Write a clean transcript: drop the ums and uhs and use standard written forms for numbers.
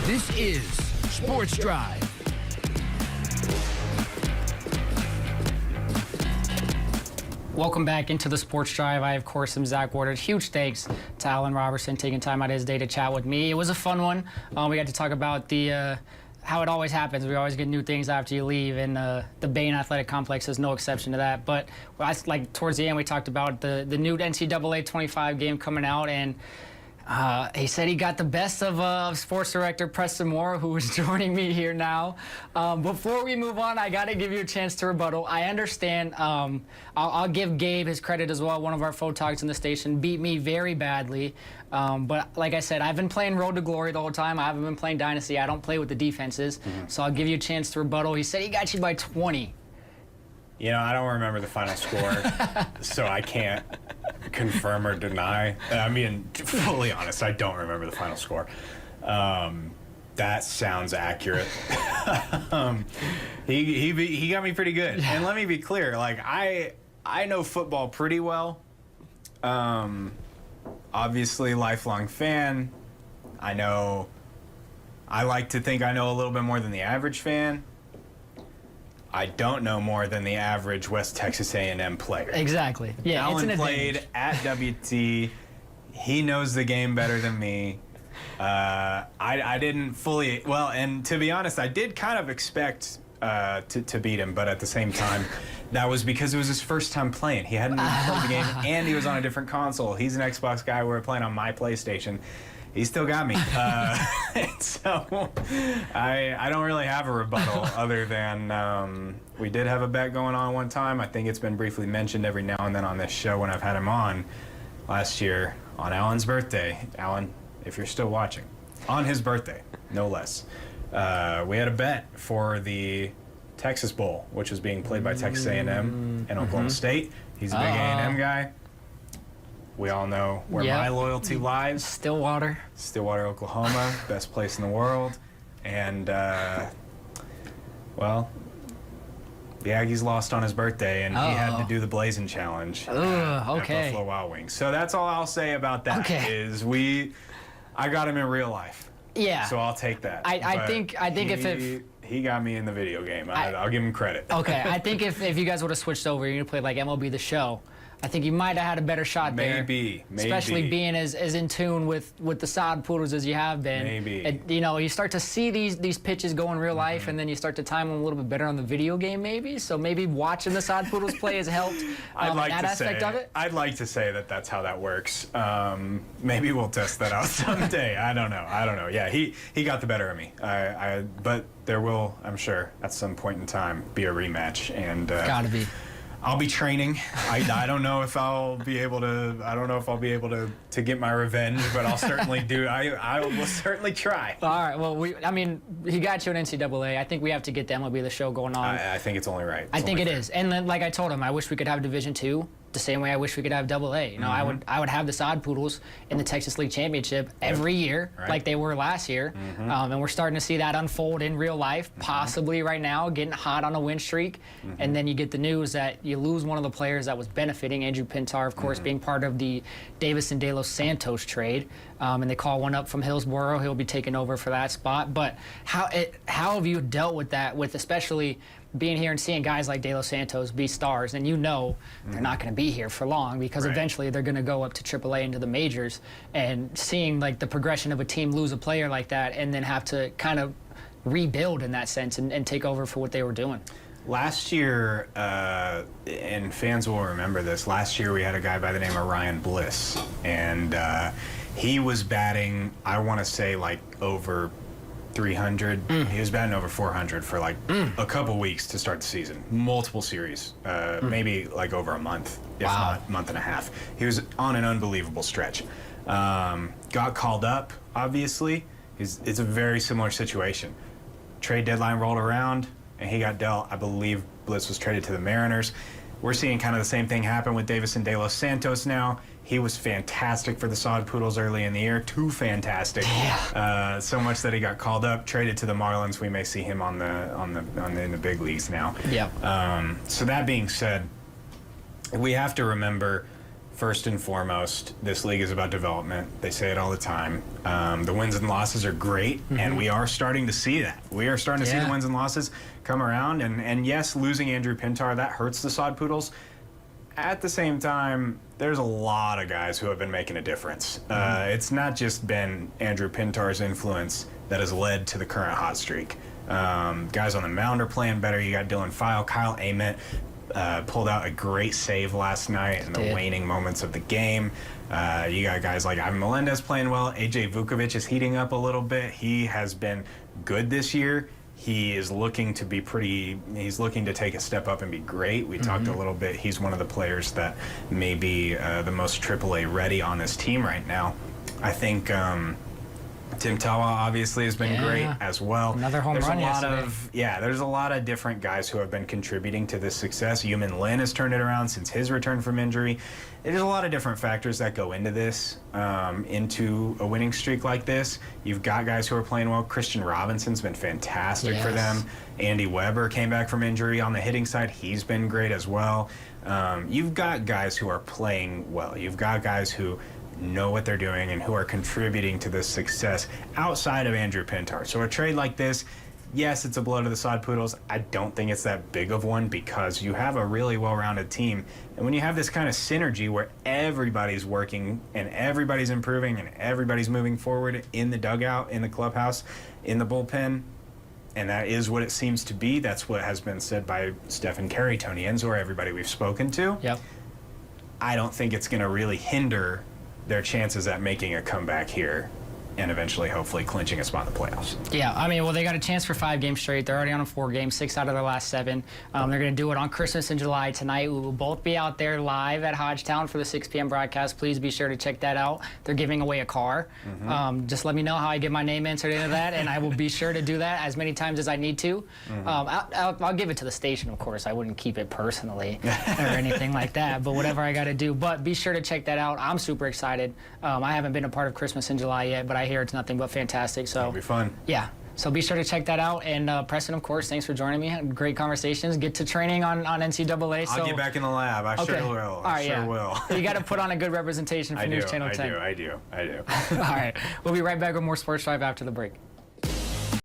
This is Sports Drive. Welcome back into the Sports Drive. I, of course, am Zach Wardard. Huge thanks to Alan Robertson taking time out of his day to chat with me. It was a fun one. We got to talk about the how it always happens. We always get new things after you leave, and the Bain Athletic Complex is no exception to that. But like towards the end, we talked about the new NCAA 25 game coming out, and he said he got the best of sports director Preston Moore, who is joining me here now. Before we move on, I got to give you a chance to rebuttal. I understand. I'll give Gabe his credit as well. One of our photogs in the station beat me very badly. But like I said, I've been playing Road to Glory the whole time. I haven't been playing Dynasty. I don't play with the defenses. So I'll give you a chance to rebuttal. He said he got you by 20. You know, I don't remember the final score, so I can't confirm or deny. I mean, fully honest, I don't remember the final score. That sounds accurate. He got me pretty good. And let me be clear, like I know football pretty well. Obviously, lifelong fan. I like to think I know a little bit more than the average fan. I don't know more than the average West Texas A&M player. Exactly. Yeah, Alan it's an played at WT. He knows the game better than me. I didn't fully, well, and to be honest, I did kind of expect to beat him, but at the same time, that was because it was his first time playing. He hadn't even played the game, and he was on a different console. He's an Xbox guy. We were playing on my PlayStation. He still got me. So I don't really have a rebuttal other than we did have a bet going on one time. I think it's been briefly mentioned every now and then on this show when I've had him on last year on Alan's birthday. Alan, if you're still watching, on his birthday, no less. We had a bet for the Texas Bowl, which was being played by Texas A&M and Oklahoma State. He's a big A&M guy. We all know where my loyalty lies. Stillwater, Oklahoma, best place in the world. And, well, the Aggies lost on his birthday, and he had to do the Blazing Challenge at Buffalo Wild Wings. So that's all I'll say about that is I got him in real life. Yeah. So I'll take that. I think if he got me in the video game. I'll give him credit. Okay, I think if you guys would have switched over, you're going to play like MLB The Show, I think you might have had a better shot there. Maybe. Especially being as in tune with the Sod Poodles as you have been. Maybe. And, you know, you start to see these pitches go in real life, and then you start to time them a little bit better on the video game maybe. So maybe watching the Sod Poodles play has helped that aspect of it. I'd like to say that that's how that works. Maybe we'll test that out someday. I don't know. Yeah, he got the better of me. But there will, I'm sure, at some point in time, be a rematch. And gotta be. I'll be training. I don't know if I'll be able to get my revenge, but I'll certainly do. I will certainly try. All right. Well, he got you an NCAA. I think we have to get the MLB The Show going on. I think it's only right. I think it is. And then, like I told him, I wish we could have Division II. The same way I wish we could have AA. You know, I would have the Sod Poodles in the Texas League Championship every year, like they were last year. And we're starting to see that unfold in real life, possibly right now, getting hot on a win streak. And then you get the news that you lose one of the players that was benefiting, Andrew Pintar, of course, being part of the Davis and De Los Santos trade. And they call one up from Hillsborough. He'll be taking over for that spot. But how have you dealt with that, with especially being here and seeing guys like De Los Santos be stars, and you know they're not going to be here for long because eventually they're going to go up to AAA into the majors, and seeing like the progression of a team lose a player like that and then have to kind of rebuild in that sense and take over for what they were doing. Last year, and fans will remember this, last year we had a guy by the name of Ryan Bliss, and he was batting, I want to say, like over 300. He was batting over 400 for like a couple weeks to start the season. Multiple series, maybe like over a month, if not month and a half. He was on an unbelievable stretch. Got called up, obviously. It's a very similar situation. Trade deadline rolled around, and he got dealt. I believe Bliss was traded to the Mariners. We're seeing kind of the same thing happen with Davis and De Los Santos now. He was fantastic for the Sod Poodles early in the year, too fantastic. So much that he got called up, traded to the Marlins. We may see him in the big leagues now. So that being said, we have to remember first and foremost, this league is about development. They say it all the time. The wins and losses are great, and we are starting to see that. We are starting to see the wins and losses come around. And yes, losing Andrew Pintar, that hurts the Sod Poodles. At the same time, there's a lot of guys who have been making a difference. It's not just been Andrew Pintar's influence that has led to the current hot streak. Guys on the mound are playing better. You got Dylan File, Kyle Ament pulled out a great save last night in the waning moments of the game. You got guys like Ivan Melendez playing well. AJ Vukovic is heating up a little bit. He has been good this year. He is looking to be he's looking to take a step up and be great. We talked a little bit. He's one of the players that may be the most AAA ready on this team right now. I think Tim Tawa obviously has been great as well. Another home run yesterday. There's a lot of different guys who have been contributing to this success. Yumin Lin has turned it around since his return from injury. There's a lot of different factors that go into this, into a winning streak like this. You've got guys who are playing well. Christian Robinson's been fantastic for them. Andy Weber came back from injury on the hitting side. He's been great as well. You've got guys who are playing well. You've got guys who know what they're doing and who are contributing to this success outside of Andrew Pintar. So a trade like this, yes, it's a blow to the Sod Poodles. I don't think it's that big of one because you have a really well-rounded team. And when you have this kind of synergy where everybody's working and everybody's improving and everybody's moving forward in the dugout, in the clubhouse, in the bullpen, and that is what it seems to be. That's what has been said by Stephen Carey, Tony Enzor, everybody we've spoken to. Yep. I don't think it's going to really hinder their chances at making a comeback here and eventually, hopefully, clinching a spot in the playoffs. Yeah, I mean, well, they got a chance for 5 games straight. They're already on a 4 game, 6 out of their last 7. They're going to do it on Christmas in July tonight. We will both be out there live at Hodgetown for the 6 p.m. broadcast. Please be sure to check that out. They're giving away a car. Just let me know how I get my name entered into that, and I will be sure to do that as many times as I need to. I'll give it to the station, of course. I wouldn't keep it personally or anything like that, but whatever I got to do. But be sure to check that out. I'm super excited. I haven't been a part of Christmas in July yet, but I hear it's nothing but fantastic. So It'll be fun. Yeah. So be sure to check that out. And Preston, of course, thanks for joining me. Had great conversations. Get to training on NCAA. I'll get back in the lab. I sure will. All right, I sure will. You got to put on a good representation for News Channel 10. I do. All right. We'll be right back with more Sports Drive after the break.